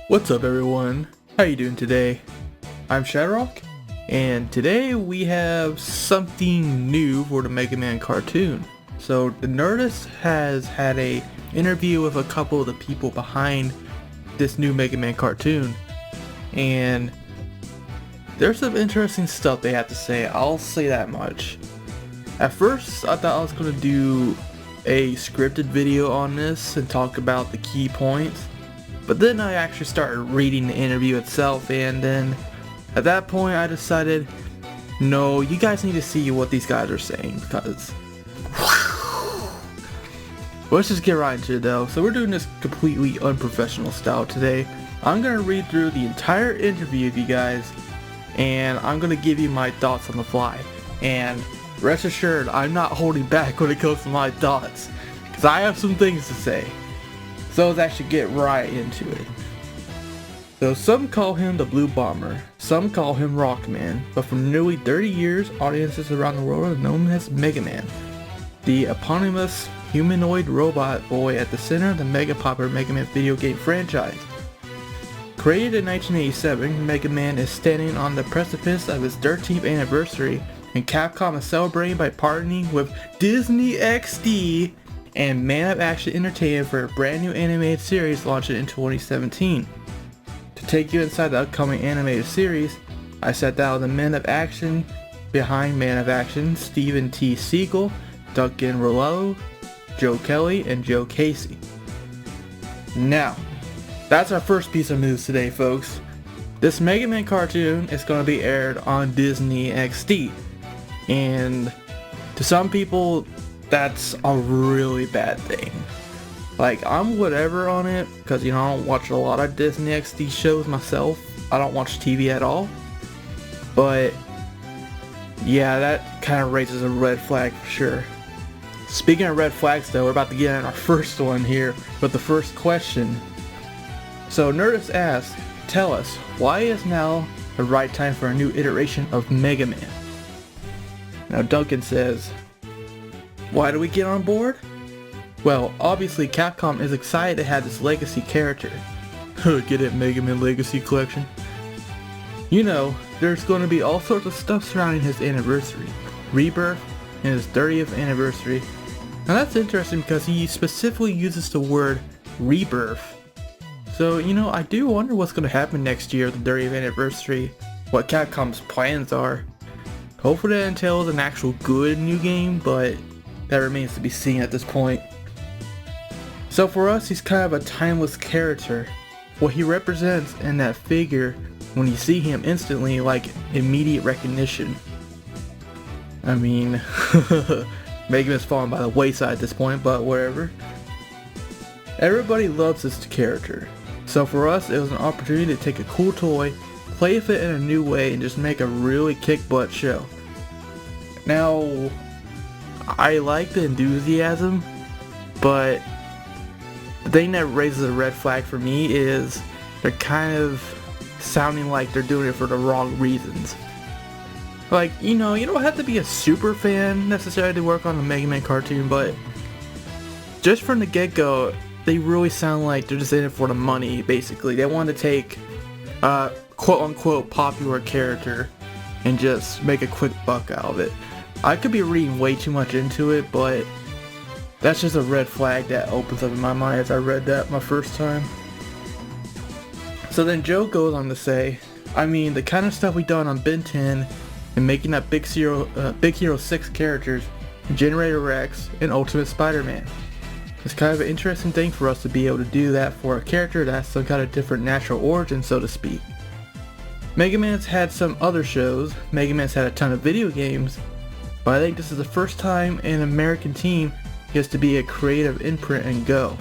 What's up everyone? How you doing today? I'm ShadowRock, and today we have something new for the Mega Man cartoon. So the Nerdist has had a interview with a couple of the people behind this new Mega Man cartoon, and there's some interesting stuff they have to say, I'll say that much. At first I thought I was going to do a scripted video on this and talk about the key points. But then I actually started reading the interview itself, and then at that point I decided, no, you guys need to see what these guys are saying, because let's just get right into it though. So we're doing this completely unprofessional style today. I'm going to read through the entire interview with you guys, and I'm going to give you my thoughts on the fly. And rest assured, I'm not holding back when it comes to my thoughts, because I have some things to say. So let's actually get right into it. So some call him the Blue Bomber, some call him Rockman, but for nearly 30 years, audiences around the world have known him as Mega Man, the eponymous humanoid robot boy at the center of the mega popular Mega Man video game franchise. Created in 1987, Mega Man is standing on the precipice of its 13th anniversary, and Capcom is celebrating by partnering with Disney XD and Man of Action Entertainment for a brand new animated series launching in 2017. To take you inside the upcoming animated series, I sat down with the Men of Action behind Man of Action, Steven T. Siegel, Duncan Rollo, Joe Kelly, and Joe Casey. Now, that's our first piece of news today, folks. This Mega Man cartoon is going to be aired on Disney XD, and to some people, that's a really bad thing. Like, I'm whatever on it, because I don't watch a lot of Disney XD shows myself. I don't watch TV at all. But yeah, that kind of raises a red flag for sure. Speaking of red flags though, we're about to get on our first one here with the first question. So Nerdist asks, tell us, why is now the right time for a new iteration of Mega Man? Now Duncan says, why do we get on board? Well, obviously Capcom is excited to have this legacy character. Get it, Mega Man Legacy Collection? You know, there's going to be all sorts of stuff surrounding his anniversary, Rebirth, and his 30th anniversary. Now that's interesting because he specifically uses the word Rebirth. So, I do wonder what's going to happen next year at the 30th anniversary, what Capcom's plans are. Hopefully that entails an actual good new game, but that remains to be seen at this point. So for us, he's kind of a timeless character. What he represents in that figure, when you see him instantly, like immediate recognition. I mean, Mega Man's fallen by the wayside at this point, but whatever. Everybody loves this character. So for us, it was an opportunity to take a cool toy, play with it in a new way, and just make a really kick-butt show. Now, I like the enthusiasm, but the thing that raises a red flag for me is they're kind of sounding like they're doing it for the wrong reasons. Like, you don't have to be a super fan necessarily to work on a Mega Man cartoon, but just from the get-go, they really sound like they're just in it for the money, basically. They want to take a quote-unquote popular character and just make a quick buck out of it. I could be reading way too much into it, but that's just a red flag that opens up in my mind as I read that my first time. So then Joe goes on to say, I mean, the kind of stuff we done on Ben 10 and making up Big Hero 6 characters, Generator Rex, and Ultimate Spider-Man. It's kind of an interesting thing for us to be able to do that for a character that has some kind of different natural origin, so to speak. Mega Man's had some other shows, Mega Man's had a ton of video games, but I think this is the first time an American team gets to be a creative imprint and go.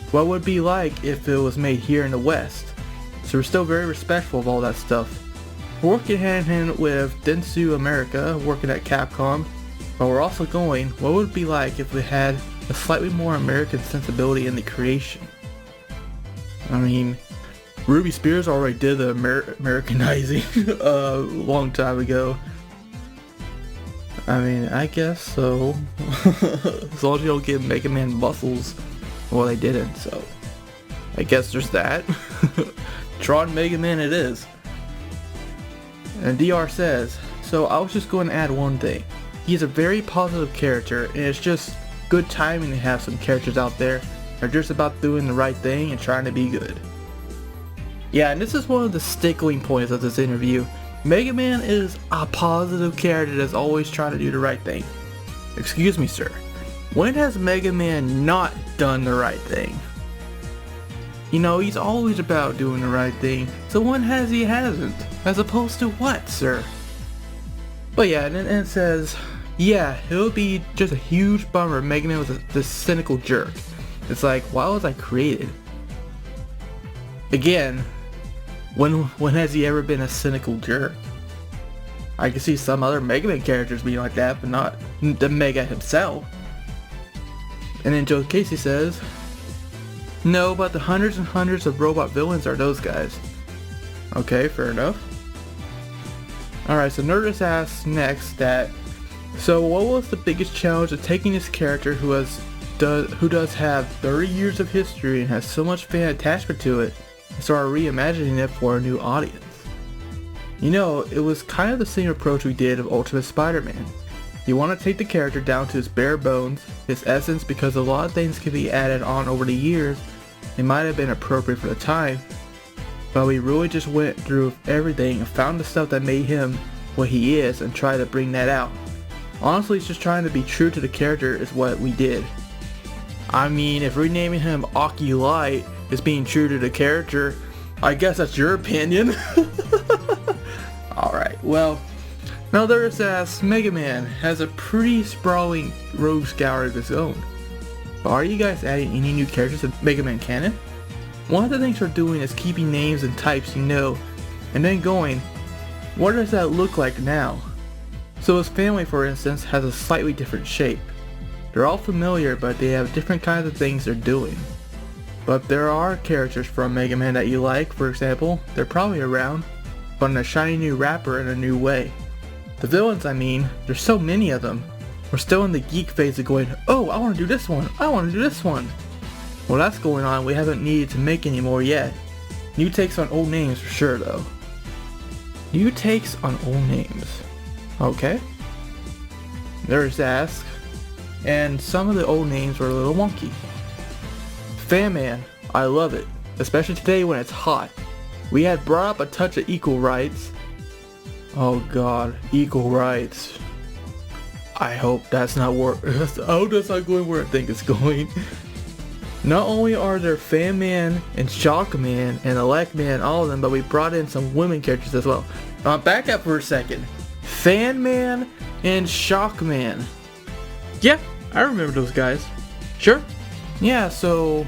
What would it be like if it was made here in the West? So we're still very respectful of all that stuff. We're working hand in hand with Dentsu America, working at Capcom, but we're also going, what would it be like if we had a slightly more American sensibility in the creation? I mean, Ruby Spears already did the Americanizing a long time ago. I mean, I guess so. As long as you don't give Mega Man muscles, well, they didn't, so. I guess there's that. Tron Mega Man it is. And DR says, so I was just going to add one thing. He's a very positive character, and it's just good timing to have some characters out there that are just about doing the right thing and trying to be good. Yeah, and this is one of the stickling points of this interview. Mega Man is a positive character that's always trying to do the right thing. Excuse me, sir. When has Mega Man not done the right thing? You know, he's always about doing the right thing, so when has he hasn't? As opposed to what, sir? But yeah, and it says, yeah, it would be just a huge bummer if Mega Man was this cynical jerk. It's like, why was I created? Again, when has he ever been a cynical jerk? I can see some other Mega Man characters being like that, but not the Mega himself. And then Joe Casey says, no, but the hundreds and hundreds of robot villains are those guys. Okay, fair enough. Alright, so Nerdist asks next that, so what was the biggest challenge of taking this character who does have 30 years of history and has so much fan attachment to it, and start reimagining it for a new audience? You know, it was kind of the same approach we did of Ultimate Spider-Man. You want to take the character down to his bare bones, his essence, because a lot of things can be added on over the years. It might have been appropriate for the time, but we really just went through everything and found the stuff that made him what he is and tried to bring that out. Honestly, it's just trying to be true to the character is what we did. I mean, if renaming him Aki Light is being true to the character, I guess that's your opinion. Alright, well, now there's asks, Mega Man has a pretty sprawling rogues gallery of his own. But are you guys adding any new characters to Mega Man canon? One of the things we're doing is keeping names and types you know, and then going, what does that look like now? So his family, for instance, has a slightly different shape. They're all familiar, but they have different kinds of things they're doing. But there are characters from Mega Man that you like, for example, they're probably around, but in a shiny new wrapper in a new way. The villains, I mean, there's so many of them. We're still in the geek phase of going, oh, I want to do this one, I want to do this one. Well, that's going on, we haven't needed to make any more yet. New takes on old names for sure though. New takes on old names. Okay. There's Ask. And some of the old names were a little wonky. Fan Man, I love it. Especially today when it's hot. We had brought up a touch of equal rights. Oh god, equal rights. I hope that's not where that's not going where I think it's going. Not only are there Fan Man and Shock Man and Elect Man, all of them, but we brought in some women characters as well. Back up for a second. Fan Man and Shock Man. Yeah, I remember those guys. Sure. Yeah, so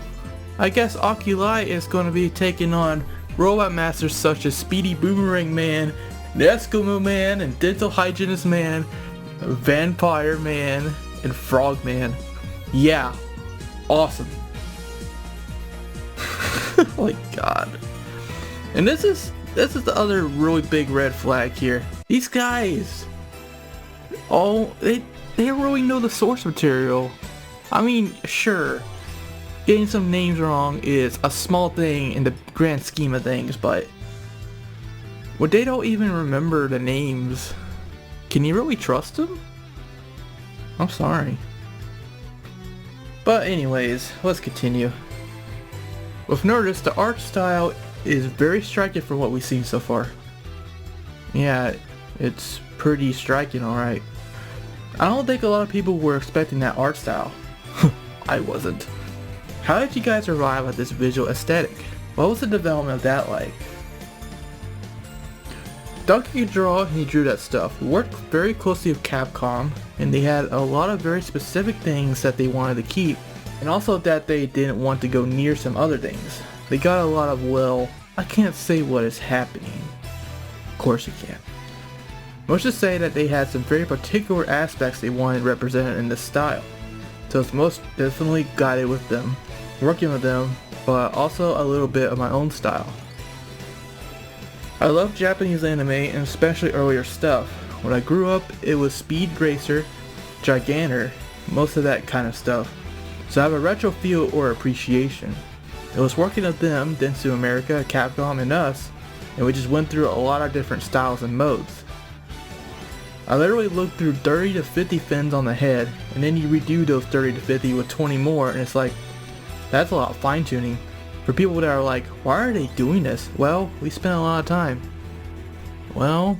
I guess Oculai is going to be taking on robot masters such as Speedy Boomerang Man, the Eskimo Man, and Dental Hygienist Man, Vampire Man, and Frog Man. Yeah, awesome. Oh my god. And this is the other really big red flag here. These guys, they really know the source material. I mean, sure, getting some names wrong is a small thing in the grand scheme of things, but when they don't even remember the names, can you really trust them? I'm sorry. But anyways, let's continue. With Nerdist, the art style is very striking from what we've seen so far. Yeah, it's pretty striking, alright. I don't think a lot of people were expecting that art style. I wasn't. How did you guys arrive at this visual aesthetic? What was the development of that like? Donkey could draw and he drew that stuff. We worked very closely with Capcom, and they had a lot of very specific things that they wanted to keep, and also that they didn't want to go near some other things. They got a lot of, well, I can't say what is happening. Of course you can't. Let's just say that they had some very particular aspects they wanted represented in this style. So it's most definitely guided with them, working with them, but also a little bit of my own style. I love Japanese anime and especially earlier stuff. When I grew up, it was Speed Racer, Gigantor, most of that kind of stuff. So I have a retro feel or appreciation. It was working with them, Dentsu America, Capcom, and us, and we just went through a lot of different styles and modes. I literally looked through 30 to 50 fins on the head, and then you redo those 30 to 50 with 20 more, and it's like, that's a lot of fine tuning. For people that are like, why are they doing this? Well, we spent a lot of time. Well,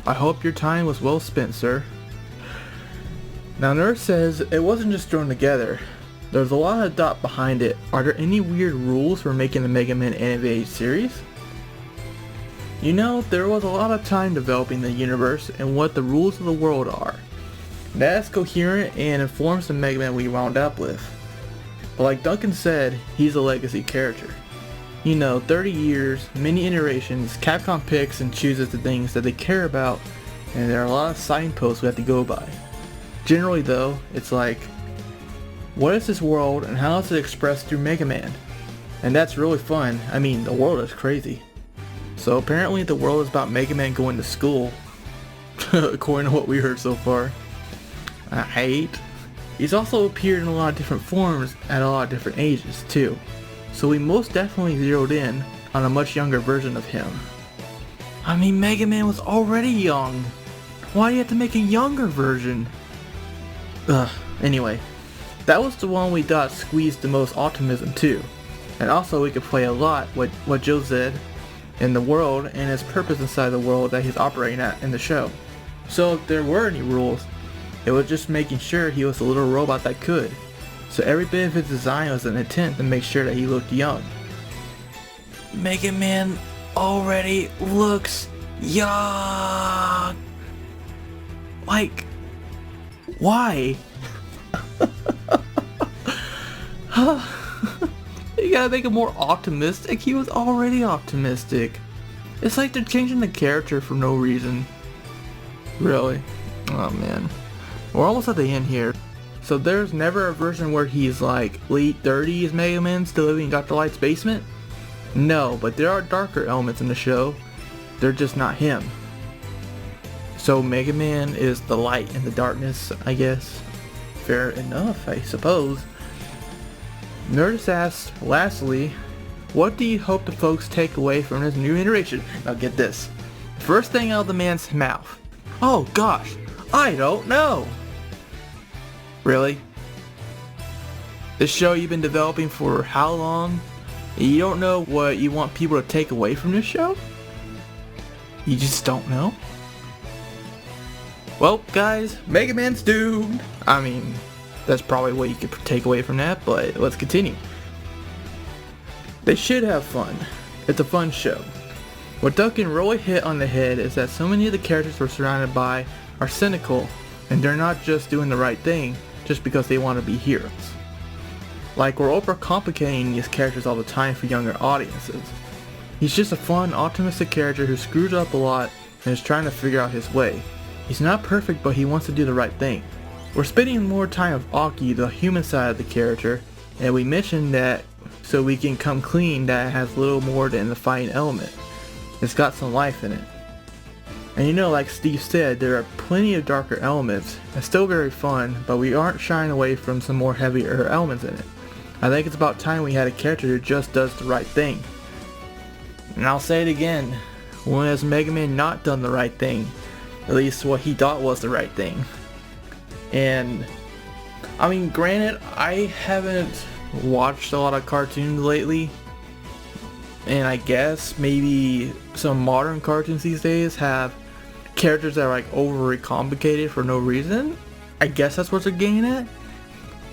I hope your time was well spent, sir. Now Nerd says it wasn't just thrown together. There's a lot of thought behind it. Are there any weird rules for making the Mega Man animated series? You know, there was a lot of time developing the universe and what the rules of the world are. That's coherent and informs the Mega Man we wound up with. But like Duncan said, he's a legacy character. You know, 30 years, many iterations, Capcom picks and chooses the things that they care about, and there are a lot of signposts we have to go by. Generally though, it's like, what is this world and how is it expressed through Mega Man? And that's really fun. I mean, the world is crazy. So apparently the world is about Mega Man going to school, according to what we heard so far. I hate. He's also appeared in a lot of different forms at a lot of different ages too. So we most definitely zeroed in on a much younger version of him. I mean, Mega Man was already young. Why do you have to make a younger version? Anyway, that was the one we thought squeezed the most optimism too. And also we could play a lot what Joe said in the world and his purpose inside the world that he's operating at in the show. So if there were any rules, it was just making sure he was a little robot that could. So every bit of his design was an attempt to make sure that he looked young. Mega Man already looks young. Like, why? You gotta make him more optimistic. He was already optimistic. It's like they're changing the character for no reason. Really? Oh man. We're almost at the end here. So there's never a version where he's like late 30s Mega Man still living in Dr. Light's basement? No, but there are darker elements in the show. They're just not him. So Mega Man is the light in the darkness, I guess. Fair enough, I suppose. Nerdist asks, lastly, what do you hope the folks take away from this new iteration? Now get this. First thing out of the man's mouth. Oh gosh, I don't know. Really? This show you've been developing for how long? You don't know what you want people to take away from this show? You just don't know? Well, guys, Mega Man's doomed. I mean, that's probably what you could take away from that, but let's continue. They should have fun. It's a fun show. What Duncan really hit on the head is that so many of the characters we're surrounded by are cynical, and they're not just doing the right thing just because they want to be heroes. Like, we're overcomplicating these characters all the time for younger audiences. He's just a fun, optimistic character who screws up a lot and is trying to figure out his way. He's not perfect, but he wants to do the right thing. We're spending more time with Aki, the human side of the character, and we mentioned that so we can come clean that it has little more than the fighting element. It's got some life in it. And you know, like Steve said, there are plenty of darker elements. It's still very fun, but we aren't shying away from some more heavier elements in it. I think it's about time we had a character who just does the right thing. And I'll say it again, when has Mega Man not done the right thing? At least what he thought was the right thing. And, I mean, granted, I haven't watched a lot of cartoons lately. And I guess maybe some modern cartoons these days have characters that are like overly complicated for no reason. I guess that's what they're getting at.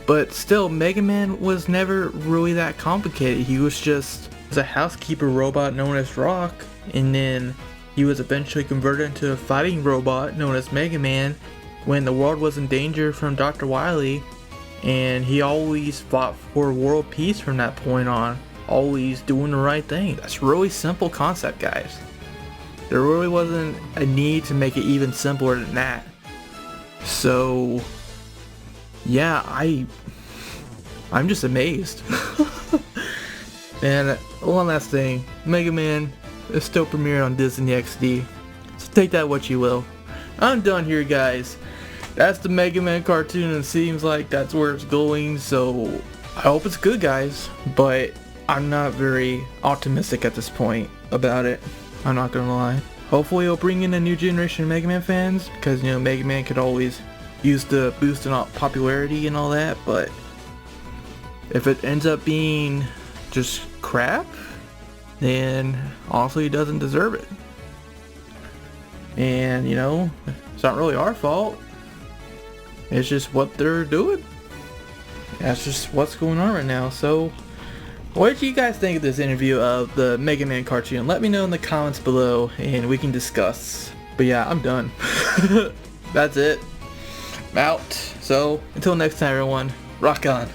But still, Mega Man was never really that complicated. He was just a housekeeper robot known as Rock, and then he was eventually converted into a fighting robot known as Mega Man when the world was in danger from Dr. Wily, and he always fought for world peace from that point on, always doing the right thing. That's a really simple concept, guys. There really wasn't a need to make it even simpler than that. So yeah, I'm just amazed. And one last thing, Mega Man is still premiering on Disney XD, so take that what you will. I'm done here, guys. That's the Mega Man cartoon, and it seems like that's where it's going, so I hope it's good, guys. But I'm not very optimistic at this point about it. I'm not gonna lie. Hopefully it'll bring in a new generation of Mega Man fans, because you know Mega Man could always use the boost in popularity and all that, but if it ends up being just crap, then honestly it doesn't deserve it. And you know, it's not really our fault. It's just what they're doing. That's just what's going on right now. So what did you guys think of this interview of the Mega Man cartoon? Let me know in the comments below and we can discuss. But yeah, I'm done. That's it. I'm out. So until next time everyone, rock on.